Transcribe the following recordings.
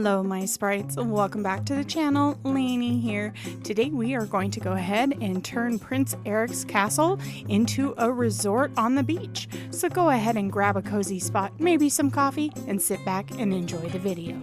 Hello my sprites, welcome back to the channel. Lainey here. Today we are going to go ahead and turn Prince Eric's castle into a resort on the beach. So go ahead and grab a cozy spot, maybe some coffee, and sit back and enjoy the video.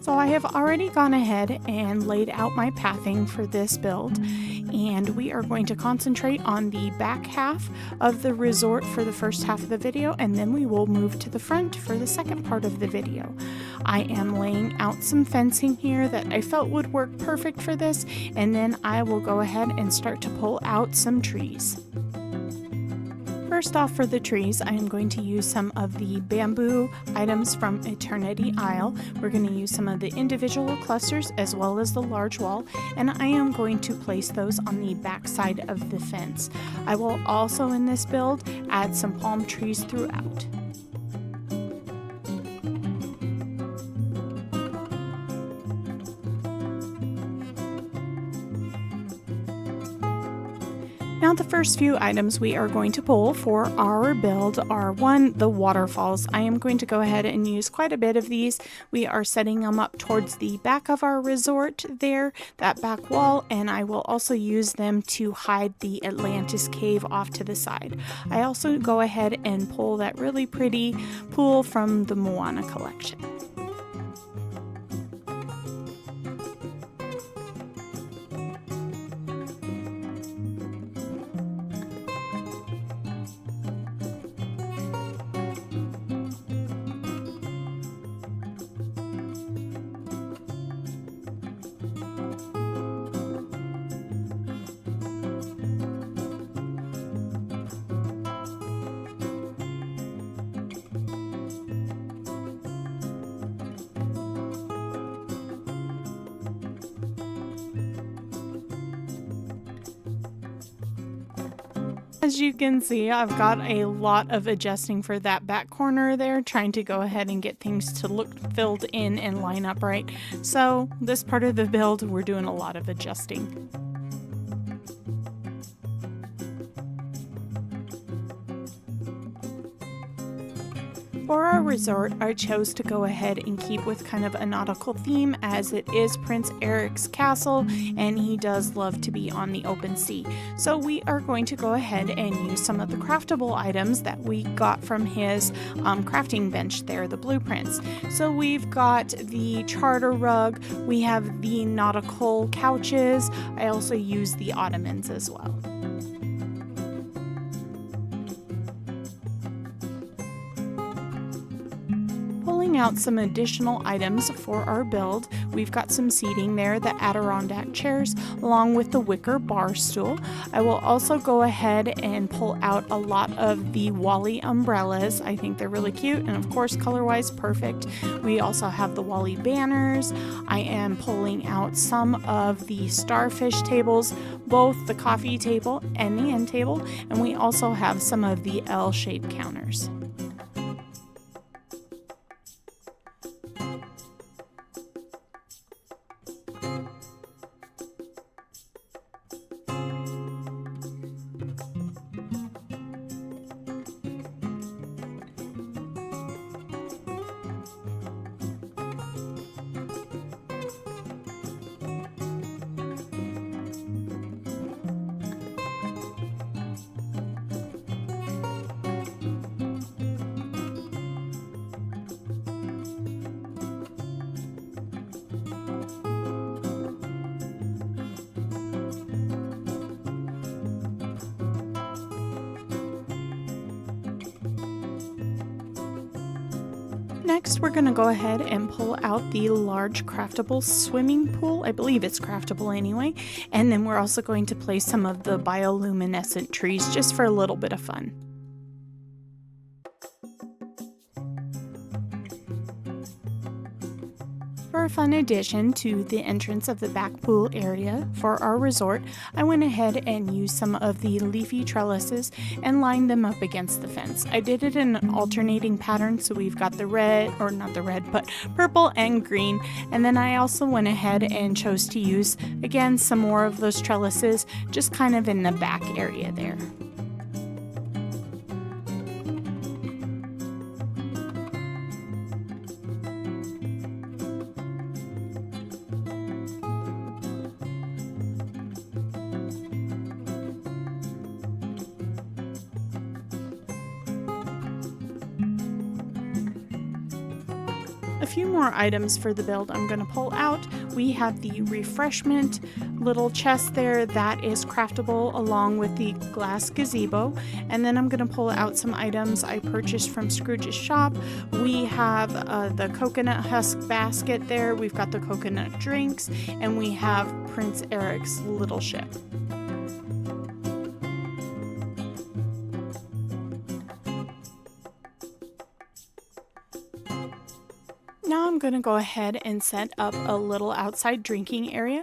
So I have already gone ahead and laid out my pathing for this build, and we are going to concentrate on the back half of the resort for the first half of the video, and then we will move to the front for the second part of the video. I am laying out some fencing here that I felt would work perfect for this, and then I will go ahead and start to pull out some trees. First off, for the trees, I am going to use some of the bamboo items from Eternity Isle. We're going to use some of the individual clusters as well as the large wall, and I am going to place those on the back side of the fence. I will also, in this build, add some palm trees throughout. Now the first few items we are going to pull for our build are the waterfalls. I am going to go ahead and use quite a bit of these. We are setting them up towards the back of our resort there, that back wall, and I will also use them to hide the Atlantis cave off to the side. I also go ahead and pull that really pretty pool from the Moana collection. As you can see, I've got a lot of adjusting for that back corner there, trying to go ahead and get things to look filled in and line up right. So this part of the build, we're doing a lot of adjusting. For our resort, I chose to go ahead and keep with kind of a nautical theme, as it is Prince Eric's castle and he does love to be on the open sea. So we are going to go ahead and use some of the craftable items that we got from his crafting bench there, the blueprints. So we've got the charter rug, we have the nautical couches, I also use the ottomans as well. Out some additional items for our build. We've got some seating there, the Adirondack chairs, along with the wicker bar stool. I will also go ahead and pull out a lot of the Wally umbrellas. I think they're really cute, and of course color-wise perfect. We also have the Wally banners. I am pulling out some of the starfish tables, both the coffee table and the end table, and we also have some of the L-shaped counters. Next, we're going to go ahead and pull out the large craftable swimming pool. I believe it's craftable anyway. And then we're also going to place some of the bioluminescent trees just for a little bit of fun. For a fun addition to the entrance of the back pool area for our resort, I went ahead and used some of the leafy trellises and lined them up against the fence. I did it in an alternating pattern, so we've got the red, or not the red, but purple and green. And then I also went ahead and chose to use, again, some more of those trellises, just kind of in the back area there. A few more items for the build I'm going to pull out. We have the refreshment little chest there that is craftable along with the glass gazebo. And then I'm going to pull out some items I purchased from Scrooge's shop. We have the coconut husk basket there. We've got the coconut drinks, and we have Prince Eric's little ship. Now I'm going to go ahead and set up a little outside drinking area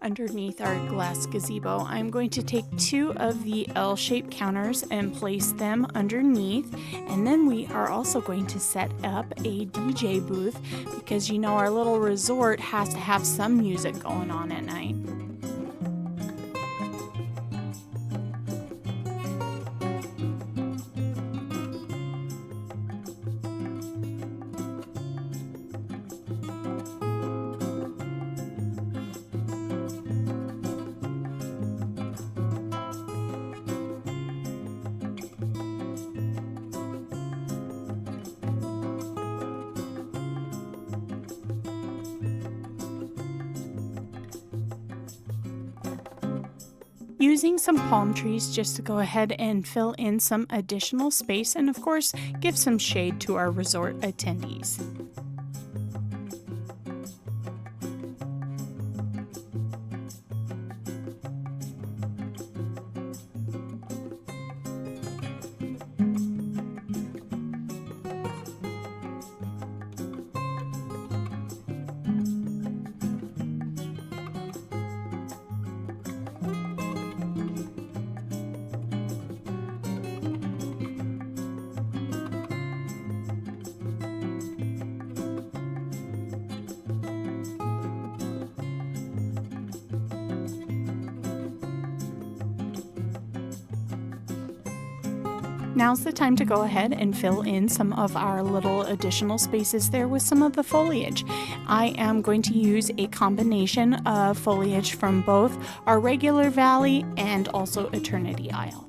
underneath our glass gazebo. I'm going to take 2 of the L-shaped counters and place them underneath, and then we are also going to set up a DJ booth because you know our little resort has to have some music going on at night. Using some palm trees just to go ahead and fill in some additional space and of course give some shade to our resort attendees. Now's the time to go ahead and fill in some of our little additional spaces there with some of the foliage. I am going to use a combination of foliage from both our regular valley and also Eternity Isle.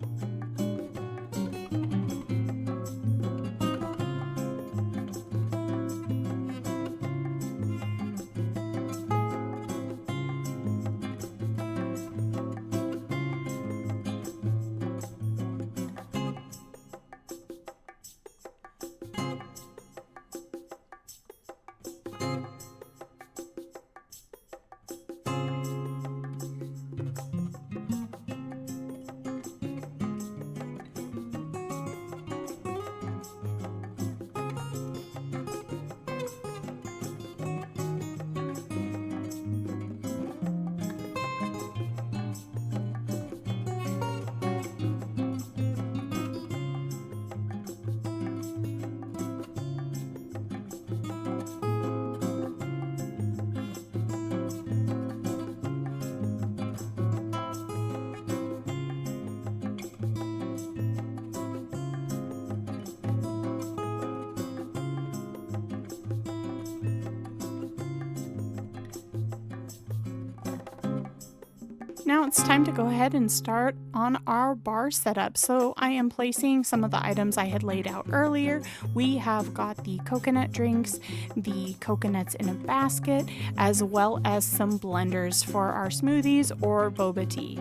Now it's time to go ahead and start on our bar setup. So I am placing some of the items I had laid out earlier. We have got the coconut drinks, the coconuts in a basket, as well as some blenders for our smoothies or boba tea.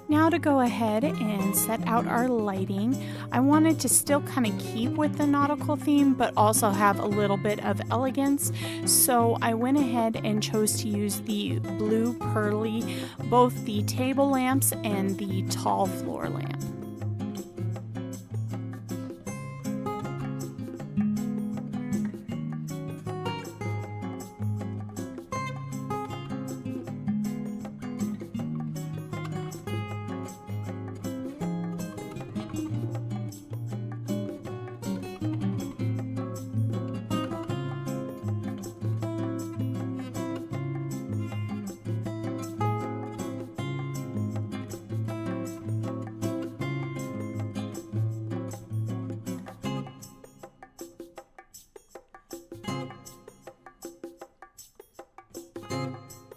Now to go ahead and set out our lighting, I wanted to still kind of keep with the nautical theme, but also have a little bit of elegance. So I went ahead and chose to use the blue pearly, both the table lamps and the tall floor lamp.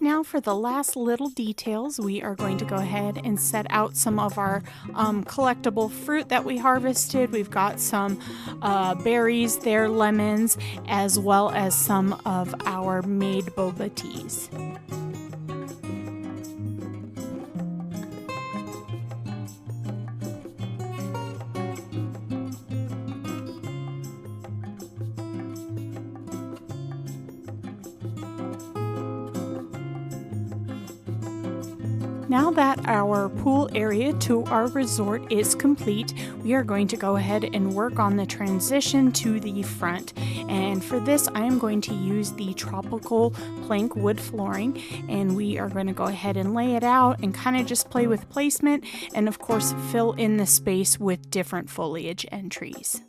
now for the last little details, we are going to go ahead and set out some of our collectible fruit that we harvested. We've got some berries there, lemons, as well as some of our made boba teas. Now that our pool area to our resort is complete, we are going to go ahead and work on the transition to the front. And for this, I am going to use the tropical plank wood flooring, and we are going to go ahead and lay it out and kind of just play with placement, and of course fill in the space with different foliage and trees.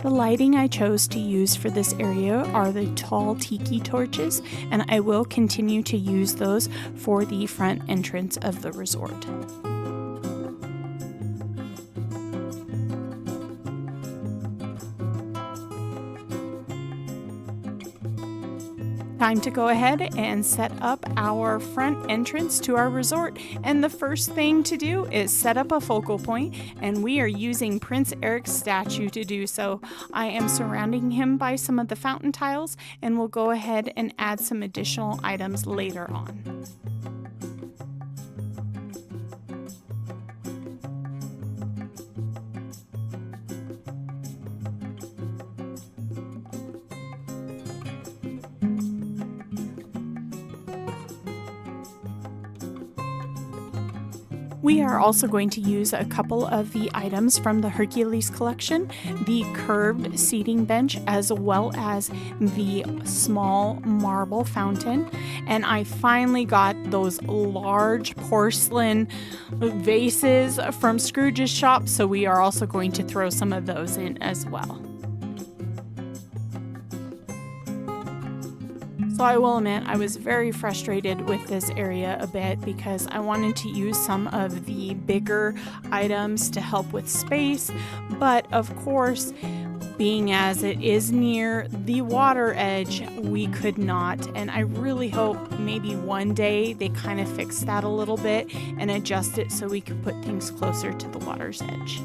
The lighting I chose to use for this area are the tall tiki torches, and I will continue to use those for the front entrance of the resort. Time to go ahead and set up our front entrance to our resort. And the first thing to do is set up a focal point, and we are using Prince Eric's statue to do so. I am surrounding him by some of the fountain tiles, and we'll go ahead and add some additional items later on. We are also going to use a couple of the items from the Hercules collection, the curved seating bench as well as the small marble fountain. And I finally got those large porcelain vases from Scrooge's shop, so we are also going to throw some of those in as well. So I will admit I was very frustrated with this area a bit because I wanted to use some of the bigger items to help with space, but of course, being as it is near the water edge, we could not. And I really hope maybe one day they kind of fix that a little bit and adjust it so we could put things closer to the water's edge.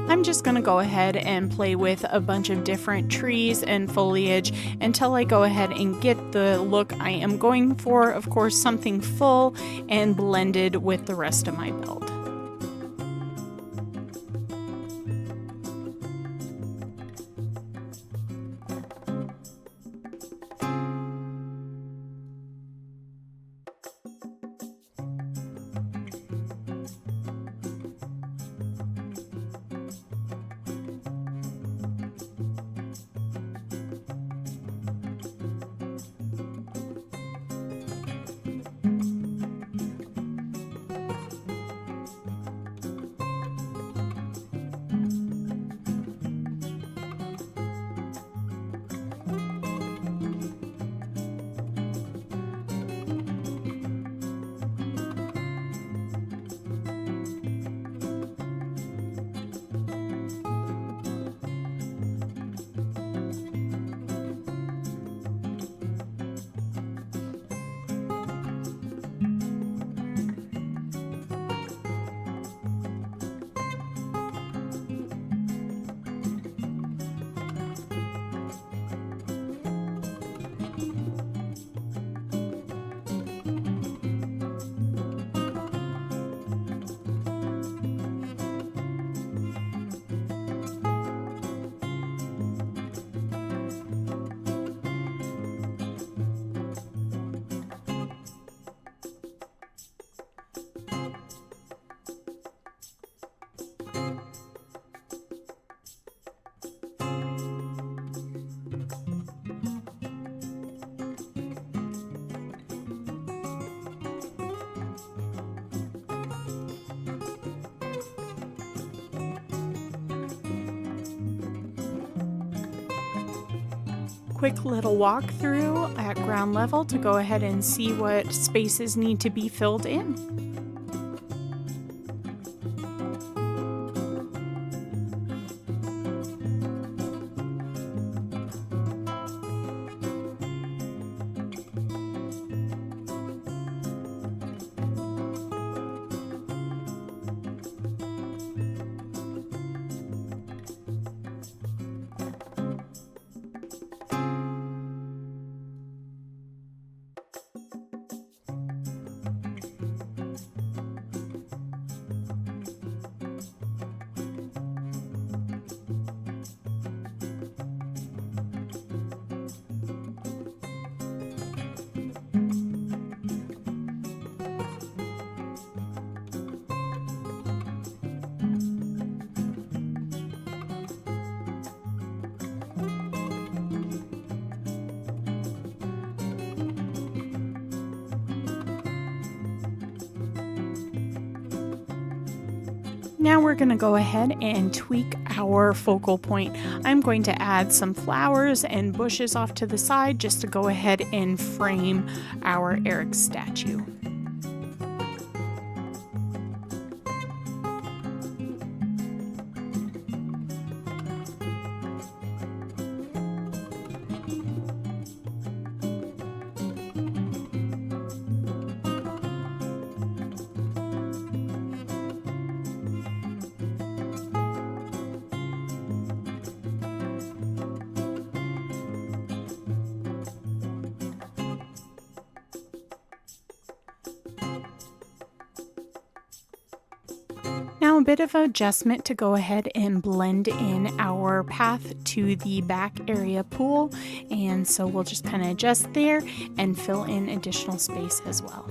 I'm just going to go ahead and play with a bunch of different trees and foliage until I go ahead and get the look I am going for. Of course, something full and blended with the rest of my build. Quick little walkthrough at ground level to go ahead and see what spaces need to be filled in. Now we're going to go ahead and tweak our focal point. I'm going to add some flowers and bushes off to the side just to go ahead and frame our Eric statue. Now a bit of adjustment to go ahead and blend in our path to the back area pool, and so we'll just kind of adjust there and fill in additional space as well.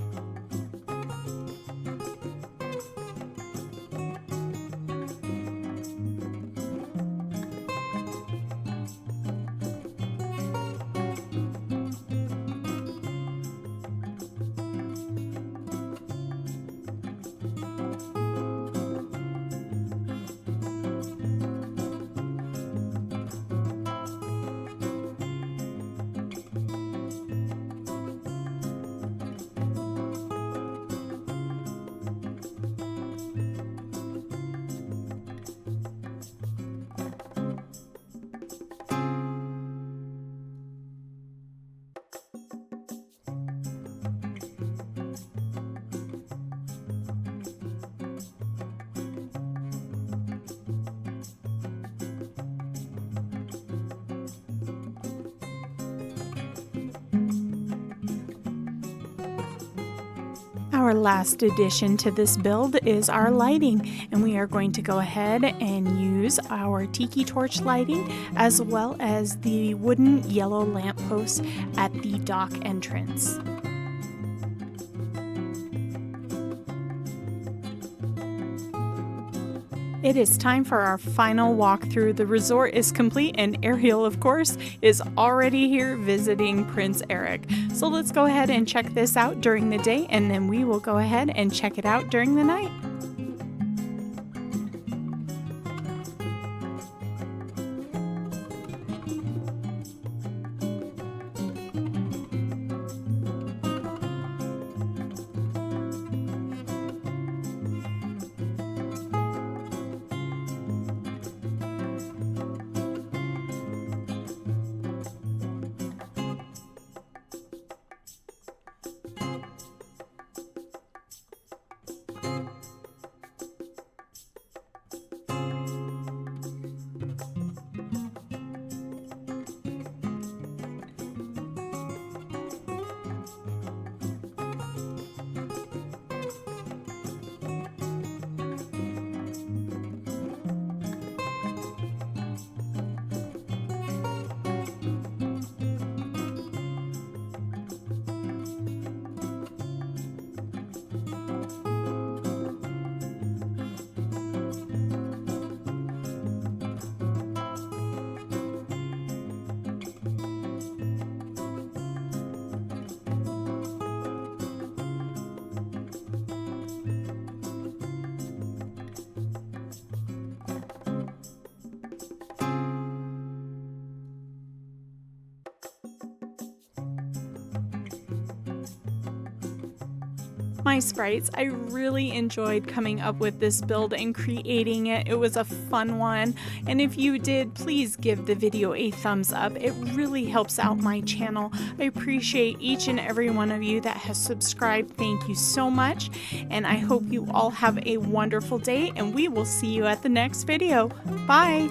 Our last addition to this build is our lighting, and we are going to go ahead and use our tiki torch lighting as well as the wooden yellow lamppost at the dock entrance. It is time for our final walkthrough. The resort is complete and Ariel, of course, is already here visiting Prince Eric. So let's go ahead and check this out during the day, and then we will go ahead and check it out during the night. My sprites, I really enjoyed coming up with this build and creating it. It was a fun one, and if you did, please give the video a thumbs up. It really helps out my channel. I appreciate each and every one of you that has subscribed. Thank you so much, and I hope you all have a wonderful day, and we will see you at the next video. Bye!